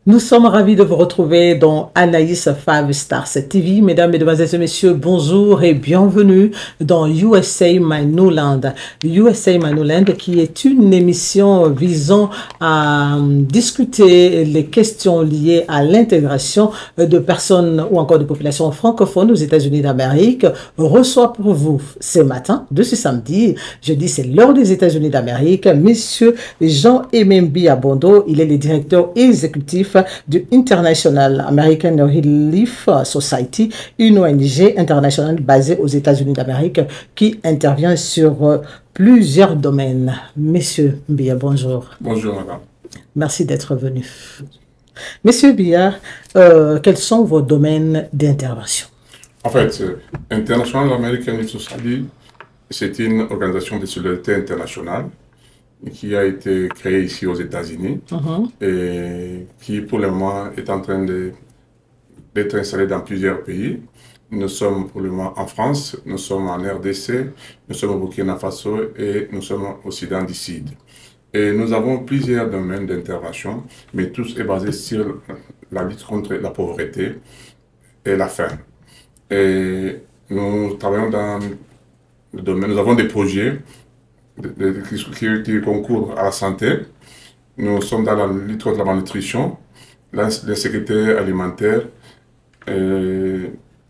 Nous sommes ravis de vous retrouver dans Anaïs 5 Stars TV. Mesdames, Mesdemoiselles et Messieurs, bonjour et bienvenue dans USA My New Land. USA My New Land qui est une émission visant à discuter les questions liées à l'intégration de personnes ou encore de populations francophones aux États-Unis d'Amérique, reçoit pour vous ce matin, de ce samedi, jeudi, c'est l'heure des États-Unis d'Amérique, Monsieur Jean Emembi Abondo. Il est le directeur exécutif du International American Relief Society, une ONG internationale basée aux États-Unis d'Amérique qui intervient sur plusieurs domaines. Monsieur Mbia, bonjour. Bonjour, madame. Merci d'être venu. Monsieur Mbia, quels sont vos domaines d'intervention? En fait, International American Relief Society, c'est une organisation de solidarité internationale qui a été créée ici aux États-Unis et qui, pour le moment, est en train d'être installée dans plusieurs pays. Nous sommes pour le moment en France, nous sommes en RDC, nous sommes au Burkina Faso et nous sommes au Soudan du Sud. Et nous avons plusieurs domaines d'intervention, mais tous est basé sur la lutte contre la pauvreté et la faim. Et nous travaillons dans le domaine, nous avons des projets qui concourent à la santé. Nous sommes dans la lutte contre la malnutrition, l'insécurité alimentaire,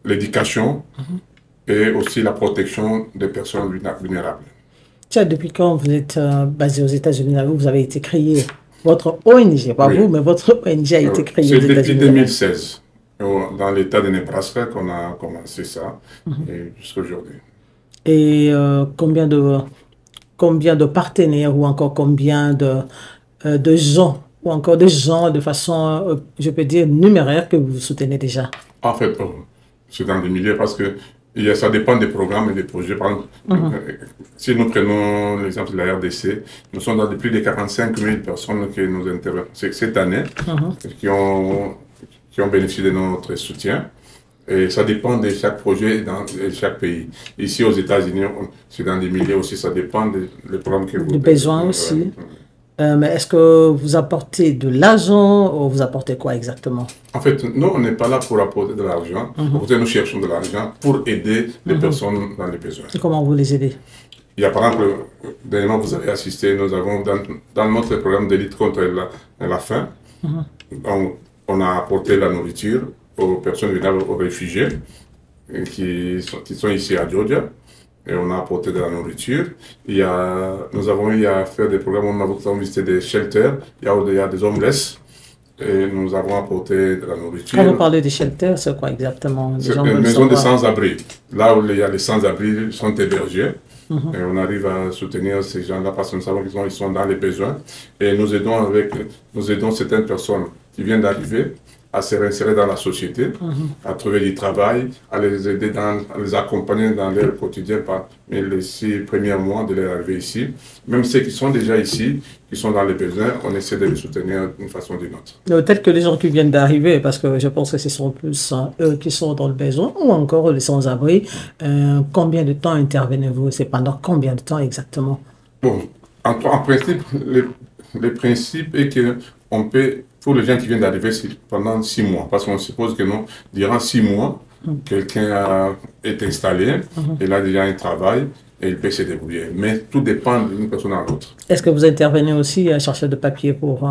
l'éducation et aussi la protection des personnes vulnérables. Tiens, depuis quand vous êtes basé aux États-Unis? Vous avez été créé, votre ONG, pas vous, mais votre ONG a été créée aux États-Unis. C'est depuis 2016, dans l'État de Nebraska, qu'on a commencé ça, et jusqu'à aujourd'hui. Et combien de partenaires ou encore combien de gens, ou encore de gens de façon, je peux dire, numéraire que vous soutenez déjà? En fait, c'est dans des milliers parce que ça dépend des programmes et des projets. Par exemple, si nous prenons l'exemple de la RDC, nous sommes dans plus de 45 000 personnes qui nous interviennent cette année, qui ont bénéficié de notre soutien. Et ça dépend de chaque projet dans chaque pays. Ici aux États-Unis, c'est dans des milliers aussi, ça dépend des programmes que vous... Du besoin aussi. Mais est-ce que vous apportez de l'argent ou vous apportez quoi exactement? En fait, nous, on n'est pas là pour apporter de l'argent. Nous cherchons de l'argent pour aider les personnes dans les besoins. Et comment vous les aidez? Il y a par exemple, dernièrement vous avez assisté, nous avons dans notre programme de lutte contre la faim, on a apporté la nourriture aux personnes vulnérables, aux réfugiés qui sont ici à Georgia. Et on a apporté de la nourriture. Nous avons eu à faire des programmes, on a visité des shelters, il y a des homeless, et nous avons apporté de la nourriture. Quand vous parlez des shelters, c'est quoi exactement? C'est une maison de sans-abri. Là où il y a les sans-abri, ils sont hébergés. Et on arrive à soutenir ces gens-là parce que nous savons qu'ils sont dans les besoins. Et nous aidons certaines personnes qui viennent d'arriver à se réinsérer dans la société, à trouver du travail, à les aider, à les accompagner dans leur quotidien par les 6 premiers mois de leur arrivée ici. Même ceux qui sont déjà ici, qui sont dans les besoins, on essaie de les soutenir d'une façon ou d'une autre. Peut-être que les gens qui viennent d'arriver, parce que je pense que ce sont plus eux qui sont dans le besoin, ou encore les sans-abri, combien de temps intervenez-vous? C'est pendant combien de temps exactement? Bon, en principe, le principe est qu'on peut... Pour les gens qui viennent d'arriver, c'est pendant 6 mois. Parce qu'on suppose que non, durant 6 mois, quelqu'un est installé, il a déjà un travail et il peut se débrouiller. Mais tout dépend d'une personne à l'autre. Est-ce que vous intervenez aussi à chercher de papier pour...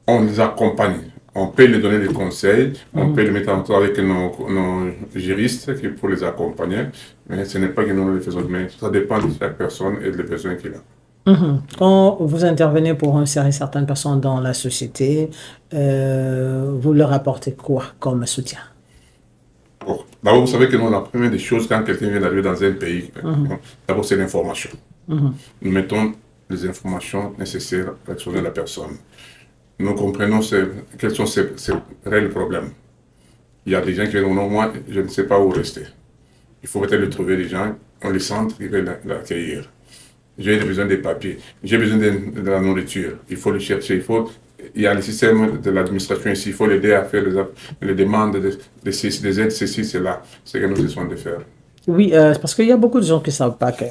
On les accompagne. On peut leur donner des conseils, on peut les mettre en contact avec nos juristes pour les accompagner. Mais ce n'est pas que nous le faisons. Mais ça dépend de chaque personne et des besoins qu'il a. Quand vous intervenez pour insérer certaines personnes dans la société, vous leur apportez quoi comme soutien? Bon, d'abord, vous savez que nous, la première des choses, quand quelqu'un vient d'arriver dans un pays, d'abord, c'est l'information. Nous mettons les informations nécessaires pour sauver la personne. Nous comprenons quels sont ses réels problèmes. Il y a des gens qui viennent, non, moi, je ne sais pas où rester. Il faut peut-être trouver des gens, on les centre, ils veulent l'accueillir. J'ai besoin des papiers, j'ai besoin de la nourriture, il faut le chercher, il y a le système de l'administration ici, il faut l'aider à faire les demandes des aides, ceci, cela, c'est ce que nous essayons de faire. Oui, parce qu'il y a beaucoup de gens qui ne savent pas que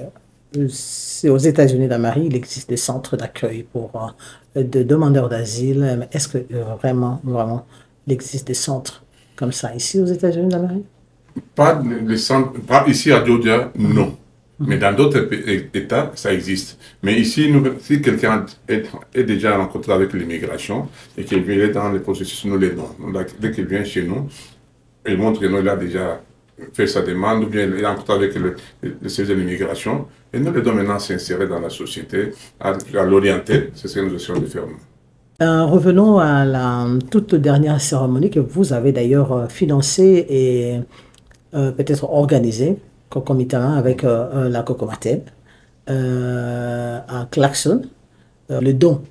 c'est aux États-Unis d'Amérique, il existe des centres d'accueil pour de demandeurs d'asile. Est-ce que vraiment, il existe des centres comme ça ici aux États-Unis d'Amérique? Pas, les centres, pas ici à Georgia, non. Mais dans d'autres États, ça existe. Mais ici, si quelqu'un est déjà en contact avec l'immigration et qu'il vient dans le processus, nous l'aidons. Dès qu'il vient chez nous, il montre que nous, il a déjà fait sa demande, ou bien il est en contact avec le service de l'immigration, et nous l'aidons maintenant à s'insérer dans la société, à l'orienter. C'est ce que nous essayons de faire. Revenons à la toute dernière cérémonie que vous avez d'ailleurs financée et peut-être organisée concomitamment avec la Cocomatel à Clarkson. Le don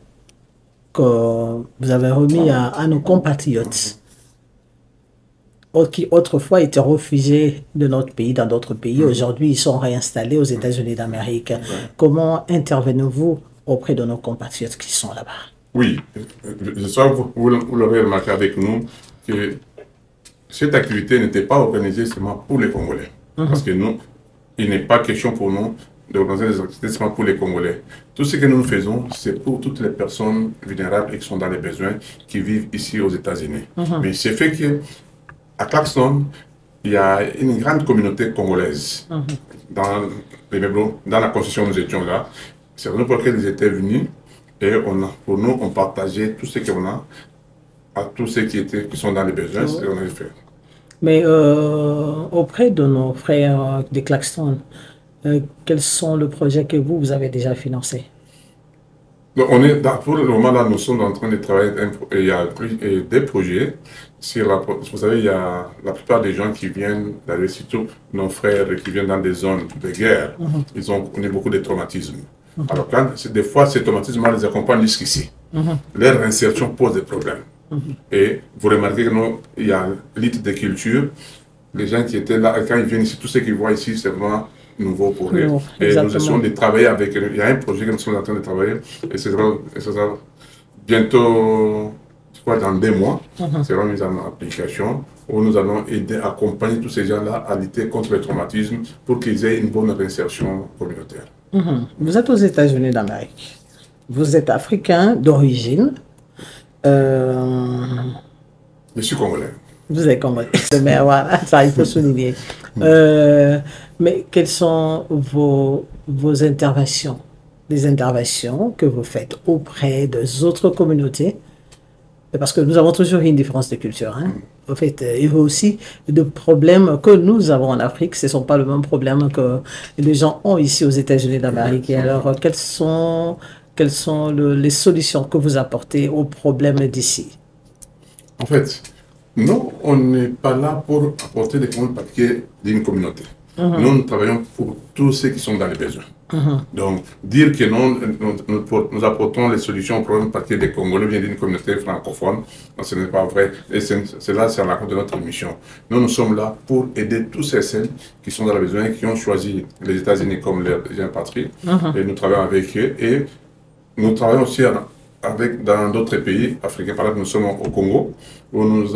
que vous avez remis à nos compatriotes qui autrefois étaient refusés de notre pays, dans d'autres pays. Aujourd'hui, ils sont réinstallés aux États-Unis d'Amérique. Comment intervenez-vous auprès de nos compatriotes qui sont là-bas? Oui, je sais que vous l'aurez remarqué avec nous que cette activité n'était pas organisée seulement pour les Congolais. Parce que nous, il n'est pas question pour nous d'organiser des activités seulement pour les Congolais. Tout ce que nous faisons, c'est pour toutes les personnes vulnérables et qui sont dans les besoins, qui vivent ici aux États-Unis. Mais c'est fait que à Clarkson, il y a une grande communauté congolaise. Dans la construction, nous étions là. C'est pour laquelle ils étaient venus. Et pour nous, on partageait tout ce qu'on a à tous ceux qui sont dans les besoins. C'est ce qu'on a fait. Mais auprès de nos frères de Clarkson, quels sont les projets que vous avez déjà financés? Donc pour le moment, là, nous sommes en train de travailler. Il y a des projets. Vous savez, il y a la plupart des gens qui viennent, surtout nos frères qui viennent dans des zones de guerre, ils ont connu beaucoup de traumatismes. Alors, des fois, ces traumatismes les accompagnent jusqu'ici. Leur réinsertion pose des problèmes. Et vous remarquez qu'il y a l'élite de culture. Les gens qui étaient là, quand ils viennent ici, tout ce qu'ils voient ici, c'est vraiment nouveau pour eux. Et nous essayons de travailler avec eux. Il y a un projet que nous sommes en train de travailler. Et ce sera bientôt, je crois, dans 2 mois, sera mis en application, où nous allons aider, accompagner tous ces gens-là à lutter contre le traumatisme pour qu'ils aient une bonne réinsertion communautaire. Vous êtes aux États-Unis d'Amérique. Vous êtes africain d'origine. Je suis congolais. Vous êtes congolais. Mais voilà, ça, il faut souligner. Mais quelles sont vos interventions? Les interventions que vous faites auprès des autres communautés? Parce que nous avons toujours une différence de culture. En fait, il y a aussi des problèmes que nous avons en Afrique. Ce ne sont pas le même problème que les gens ont ici aux États-Unis d'Amérique. Et alors, quelles sont les solutions que vous apportez aux problèmes d'ici? En fait, nous, on n'est pas là pour apporter des problèmes particuliers d'une communauté. Nous travaillons pour tous ceux qui sont dans les besoins. Donc, dire que nous apportons les solutions aux problèmes particuliers des Congolais vient d'une communauté francophone, ce n'est pas vrai. Et c'est là, c'est à la cause de notre mission. Nous sommes là pour aider tous ceux qui sont dans les besoins, qui ont choisi les États-Unis comme leur deuxième patrie. Et nous travaillons avec eux. Et nous travaillons aussi dans d'autres pays africains. Par exemple, nous sommes au Congo, où nous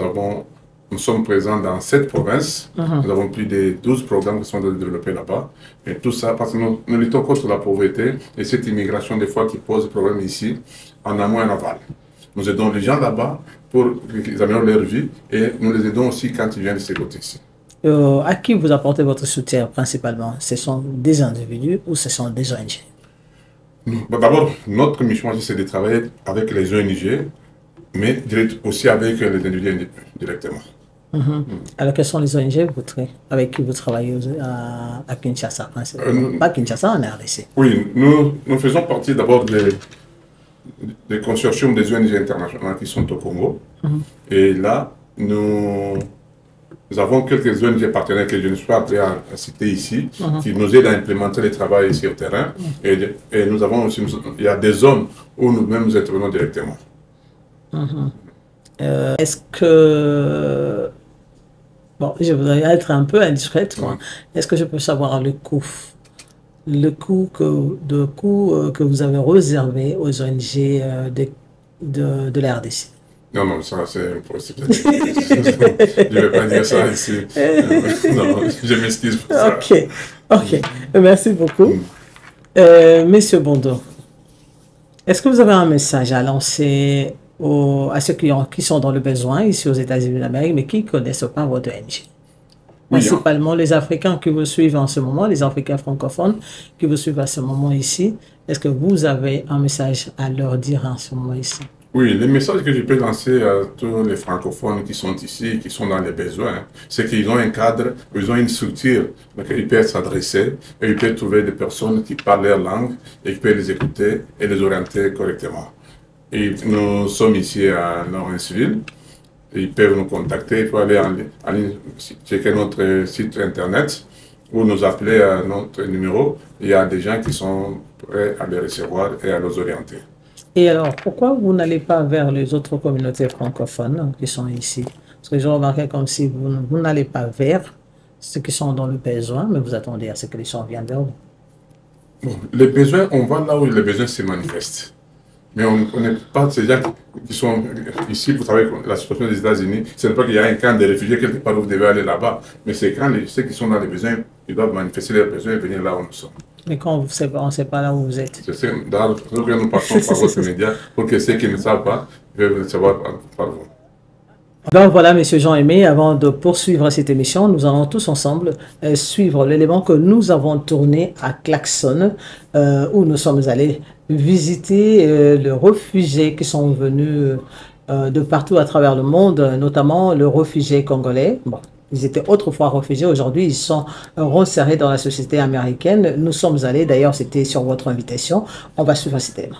sommes présents dans 7 provinces. Nous avons plus de 12 programmes qui sont développés là-bas. Et tout ça parce que nous luttons contre la pauvreté et cette immigration, des fois, qui pose problème ici, en amont et en aval. Nous aidons les gens là-bas pour qu'ils améliorent leur vie et nous les aidons aussi quand ils viennent de ces côtés ici. À qui vous apportez votre soutien principalement? Ce sont des individus ou ce sont des ONG? D'abord, notre mission, c'est de travailler avec les ONG, mais aussi avec les individus directement. Alors, quelles sont les ONG avec qui vous travaillez à Kinshasa, pas Kinshasa, en RDC? Oui, nous faisons partie d'abord des consortiums des ONG internationales qui sont au Congo. Et là, nous avons quelques ONG partenaires que je ne suis pas appelé à citer ici, qui nous aident à implémenter le travail ici au terrain. Et nous avons aussi, il y a des zones où nous-mêmes nous intervenons directement. Est-ce que... Bon, je voudrais être un peu indiscrète. Est-ce que je peux savoir le coût que vous avez réservé aux ONG de la RDC? Non, ça c'est impossible. Je ne vais pas dire ça ici. Non, je m'excuse pour ça. Ok, merci beaucoup. Monsieur Bondo, est-ce que vous avez un message à lancer à ceux qui sont dans le besoin ici aux États-Unis d'Amérique, mais qui ne connaissent pas votre ONG? Oui, hein. Principalement les Africains qui vous suivent en ce moment, les Africains francophones qui vous suivent à ce moment ici. Est-ce que vous avez un message à leur dire en ce moment ici? Oui, le message que je peux lancer à tous les francophones qui sont ici, qui sont dans les besoins, c'est qu'ils ont un cadre, ils ont une structure dans laquelle ils peuvent s'adresser et ils peuvent trouver des personnes qui parlent leur langue et qui peuvent les écouter et les orienter correctement. Et nous sommes ici à Lawrenceville. Ils peuvent nous contacter, ils peuvent aller en ligne, checker notre site internet ou nous appeler à notre numéro. Il y a des gens qui sont prêts à les recevoir et à les orienter. Et alors, pourquoi vous n'allez pas vers les autres communautés francophones qui sont ici? Parce que j'ai remarqué comme si vous n'allez pas vers ceux qui sont dans le besoin, mais vous attendez à ce que les gens viennent vers vous. Bon, les besoins, on va là où les besoins se manifestent. Mais on n'est pas ces gens qui sont ici. Vous savez, la situation des États-Unis, ce n'est pas qu'il y a un camp de réfugiés quelque part où vous devez aller là-bas, mais c'est quand ceux qui sont dans les besoins, ils doivent manifester leurs besoins et venir là où nous sommes. Mais quand on ne sait pas là où vous êtes. C'est dans le que nous passons par votre média pour que ceux qui ne savent pas peuvent le savoir par vous. Donc voilà, Monsieur Jean-Aimé, avant de poursuivre cette émission, nous allons tous ensemble suivre l'élément que nous avons tourné à Klaxon, où nous sommes allés visiter les réfugiés qui sont venus de partout à travers le monde, notamment le réfugié congolais. Bon, ils étaient autrefois réfugiés, aujourd'hui ils sont resserrés dans la société américaine. Nous sommes allés, d'ailleurs c'était sur votre invitation, on va suivre cet élément.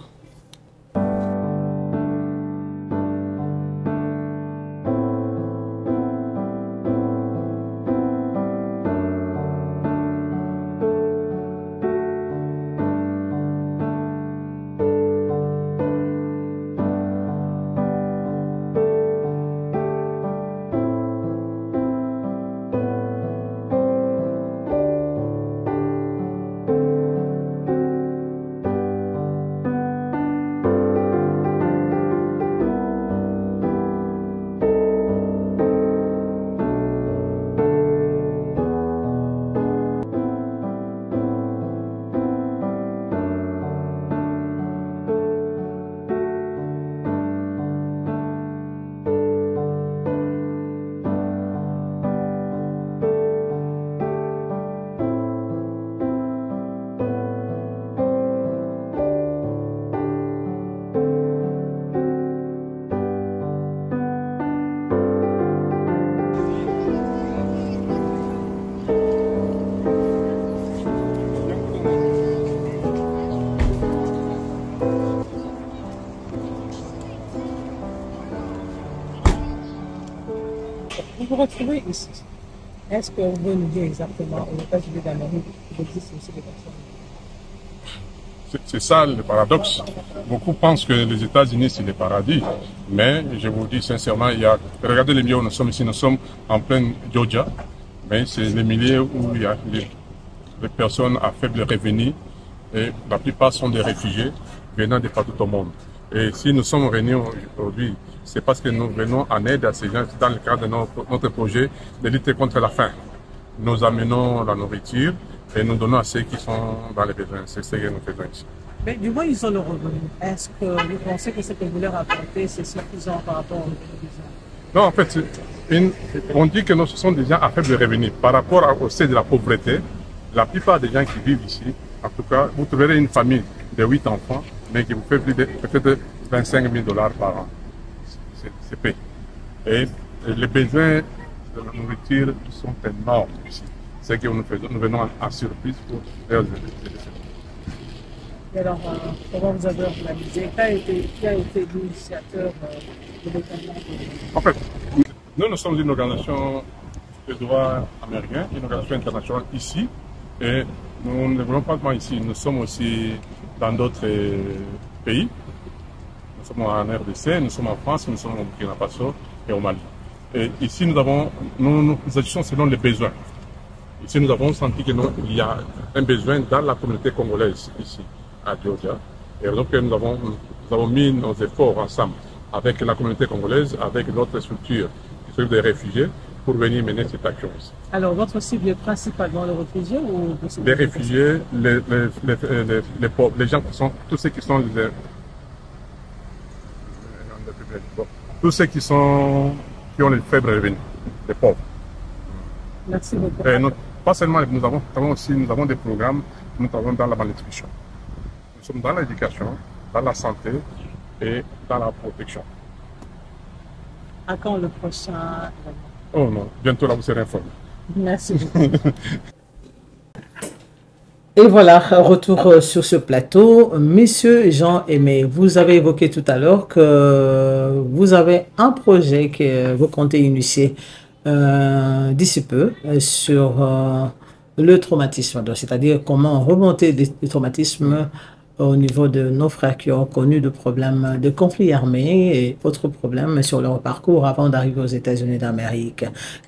Vous vous retrouvez ici. Est-ce que vous pouvez nous dire exactement aux États-Unis d'Amérique qu'il existe aussi des personnes? C'est ça le paradoxe. Beaucoup pensent que les États-Unis c'est le paradis, mais je vous dis sincèrement, regardez les milieux où nous sommes ici, nous sommes en pleine Georgia, mais c'est les milieux où il y a les personnes à faible revenu et la plupart sont des réfugiés venant de partout au monde. Et si nous sommes réunis aujourd'hui, c'est parce que nous venons en aide à ces gens dans le cadre de notre projet de lutter contre la faim. Nous amenons la nourriture et nous donnons à ceux qui sont dans les besoins. C'est ce que nous faisons ici. Mais du moins, ils ont le revenu. Est-ce que vous pensez que ce que vous leur apportez, c'est suffisant par rapport aux besoins? Non, en fait, on dit que ce sont des gens à faible revenu. Par rapport au seuil de la pauvreté, la plupart des gens qui vivent ici, en tout cas, vous trouverez une famille de 8 enfants, mais qui vous fait plus de peut-être 25 000 $ par an. C'est payé. Et les besoins de la nourriture sont énormes ici. C'est que nous venons en surprise pour faire des. Et alors, comment vous avez organisé? Qui a été l'initiateur de l'événement? En fait, nous sommes une organisation de droit américain, une organisation internationale ici. Et nous ne voulons pas seulement ici, nous sommes aussi dans d'autres pays. Nous sommes en RDC, nous sommes en France, nous sommes au Burkina Faso et au Mali. Et ici, nous agissons selon les besoins. Ici, nous avons senti qu'il y a un besoin dans la communauté congolaise ici, à Georgia. Et donc, nous avons mis nos efforts ensemble avec la communauté congolaise, avec d'autres structures qui s'occupent des réfugiés, pour venir mener cette action aussi. Alors, votre cible est principalement les réfugiés ou les réfugiés, les pauvres, les gens qui sont, tous ceux qui sont tous ceux qui ont les faibles revenus, les pauvres. Merci beaucoup. Et pas seulement, nous avons des programmes, nous avons dans la malnutrition. Nous sommes dans l'éducation, dans la santé et dans la protection. À quand le prochain? Oh non, bientôt là vous serez informés. Merci beaucoup. Et voilà, retour sur ce plateau. Monsieur Jean-Aimé, vous avez évoqué tout à l'heure que vous avez un projet que vous comptez initier d'ici peu sur le traumatisme, c'est-à-dire comment remonter des traumatismes au niveau de nos frères qui ont connu de problèmes de conflits armés et autres problèmes sur leur parcours avant d'arriver aux États-Unis d'Amérique.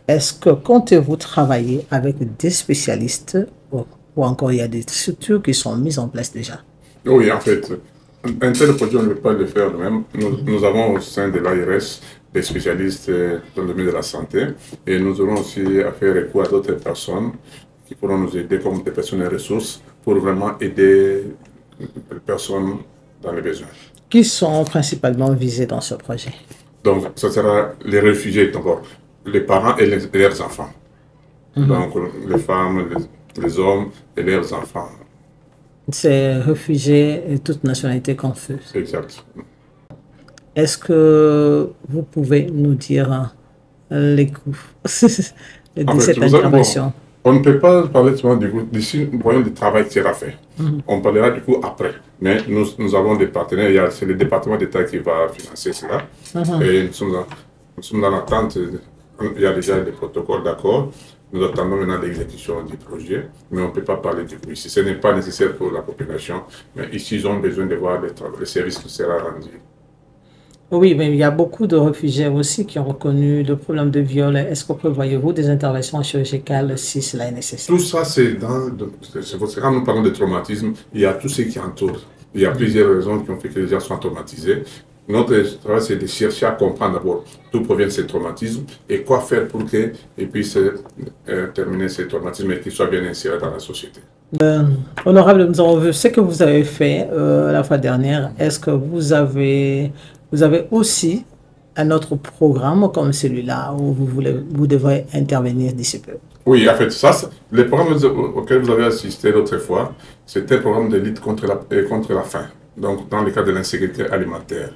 Est-ce que comptez-vous travailler avec des spécialistes ou encore il y a des structures qui sont mises en place déjà? Oui, en fait, un tel projet, on ne peut pas le faire nous-mêmes. Nous avons au sein de l'ARS des spécialistes dans le domaine de la santé et nous aurons aussi à faire recours à d'autres personnes qui pourront nous aider comme des personnes et ressources pour vraiment aider les personnes dans les besoins. Qui sont principalement visés dans ce projet? Donc, ce sera les réfugiés, d'abord, les parents et leurs enfants. Donc, les femmes, les hommes et leurs enfants. C'est réfugiés et toutes nationalités confuses. Exact. Est-ce que vous pouvez nous dire les coûts de cette intervention? On ne peut pas parler seulement du coup, d'ici, nous voyons le travail qui sera fait. On parlera du coup après. Mais nous avons des partenaires, c'est le département d'État qui va financer cela. Et nous sommes dans l'attente, il y a déjà des protocoles d'accord. Nous attendons maintenant l'exécution du projet, mais on ne peut pas parler du coup ici. Ce n'est pas nécessaire pour la population, mais ici, ils ont besoin de voir le service qui sera rendu. Oui, mais il y a beaucoup de réfugiés aussi qui ont reconnu le problème de viol. Est-ce que prévoyez-vous des interventions chirurgicales si cela est nécessaire? Tout ça, c'est quand nous parlons de traumatisme, il y a tout ce qui entoure. Il y a plusieurs raisons qui ont fait que les gens soient traumatisés. Notre travail, c'est de chercher à comprendre d'abord d'où proviennent ces traumatismes et quoi faire pour qu'ils puissent terminer ces traumatismes et qu'ils soient bien insérés dans la société. Honorable, nous avons vu ce que vous avez fait la fois dernière. Est-ce que vous avez aussi un autre programme comme celui-là où vous devrez intervenir d'ici peu? Oui, en fait, le programme auquel vous avez assisté l'autre fois, c'était un programme de lutte contre la faim. Donc, dans le cadre de l'insécurité alimentaire.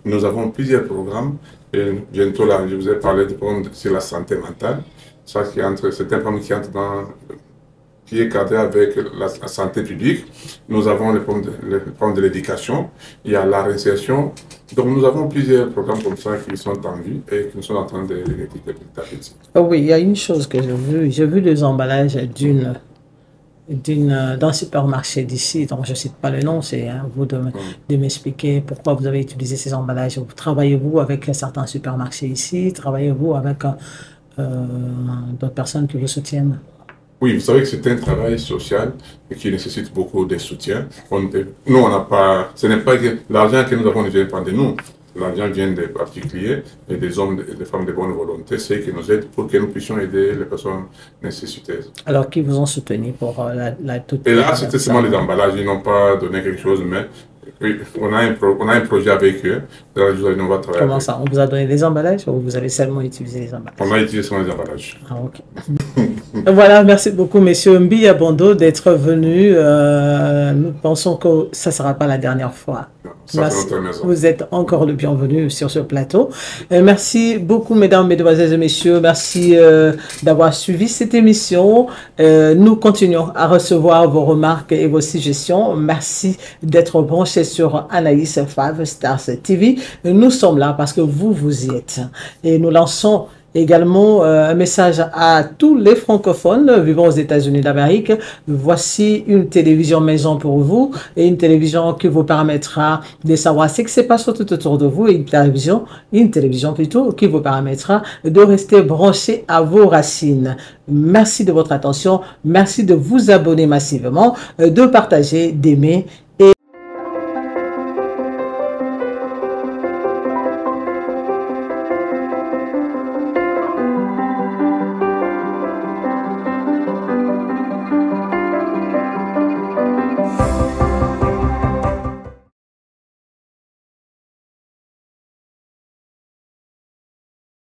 Nous avons plusieurs programmes. Et bientôt, là, je vous ai parlé du programme sur la santé mentale. C'est un programme qui est cadré avec la santé publique. Nous avons le programme de l'éducation. Il y a la réinsertion. Donc, nous avons plusieurs programmes comme ça qui sont en vue et qui nous sont en train de l'étudier petit à petit. Oh oui, il y a une chose que j'ai vue. J'ai vu les emballages d'un supermarché d'ici, donc je ne cite pas le nom, c'est à vous de m'expliquer pourquoi vous avez utilisé ces emballages. Travaillez-vous avec certains supermarchés ici? Travaillez-vous avec d'autres personnes qui vous soutiennent? Oui, vous savez que c'est un travail social qui nécessite beaucoup de soutien. Nous, on n'a pas, ce n'est pas que l'argent que nous avons ne vient pas de nous. L'argent vient des particuliers et des hommes et des femmes de bonne volonté, c'est qui nous aident pour que nous puissions aider les personnes nécessiteuses. Alors, qui vous ont soutenu pour toute... Et là, c'était seulement les emballages, ils n'ont pas donné quelque chose, mais oui, on a un projet avec eux. Là, on va travailler. Comment ça? On vous a donné des emballages ou vous avez seulement utilisé les emballages? On a utilisé seulement les emballages. Ah, ok. Voilà, merci beaucoup, monsieur Mbiya Bondo, d'être venu. Nous pensons que ça ne sera pas la dernière fois. Merci. Vous êtes encore le bienvenu sur ce plateau. Merci beaucoup, mesdames, mesdemoiselles et messieurs. Merci d'avoir suivi cette émission. Nous continuons à recevoir vos remarques et vos suggestions. Merci d'être branchés sur Anaïs 5 Stars TV. Nous sommes là parce que vous y êtes. Et nous lançons également un message à tous les francophones vivant aux États-Unis d'Amérique. Voici une télévision maison pour vous et une télévision qui vous permettra de savoir ce qui se passe tout autour de vous et une télévision plutôt qui vous permettra de rester branché à vos racines. Merci de votre attention. Merci de vous abonner massivement, de partager, d'aimer